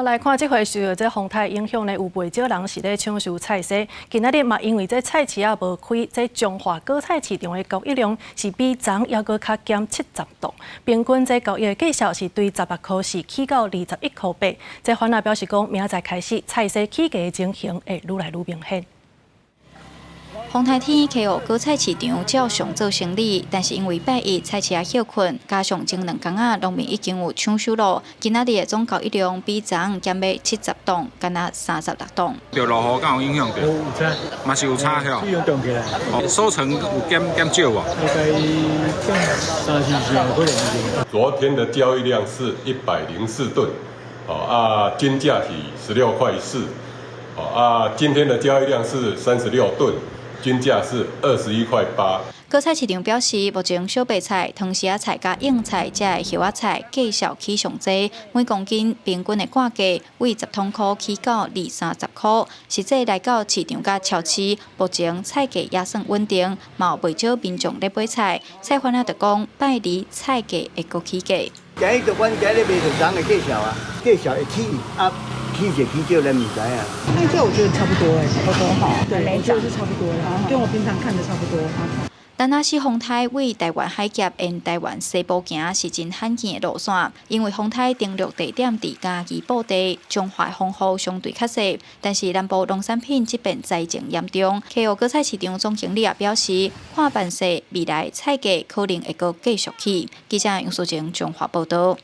来看这回受到这风台影响呢，有不少人是咧抢收菜色。今仔日嘛，因为这菜市啊无开，这中华果菜市场的交易量是比昨还阁较减70度，平均这交易的价数是对18块是起到21块8。这反而表示讲，明仔载开始菜色起价的情形会愈来愈明显。 风台天气后，果菜市场照常做生意，但是因为拜一菜市啊休困，加上前2天啊农民已经有抢收咯，今仔日的总交易量比昨减要70吨，干那36吨。着落雨敢有影响着？有差，嘛是有差晓。利用动起来。收成有减少无？大概减3-4可能。昨天的交易量是104吨，均价是16块4，今天的交易量是36吨。 均价是21块8。果菜市场表示，目前小白菜、汤匙菜加硬菜这的叶仔菜价数起上济，每公斤平均的挂价为10块起到20-30块。实际来到市场甲超市，目前菜价也算稳定，嘛有不少民众咧买菜。菜贩仔就讲，拜二菜价会阁起价。今日就阮今日卖成长的价数啊，价数会起起少起少，咱唔知啊。那这我觉得差不多差不多哈。对，我觉得是差不多的，跟我平常看的差不多。但那是风台为台湾海峡沿台湾西部行是真罕见的路线，因为风台登陆地点伫嘉义布地，中华风雨相对较细，但是南部农产品这边灾情严重。客户果菜市场总经理也表示，看办势未来菜价可能会阁继续起。记者杨淑晴中华报道。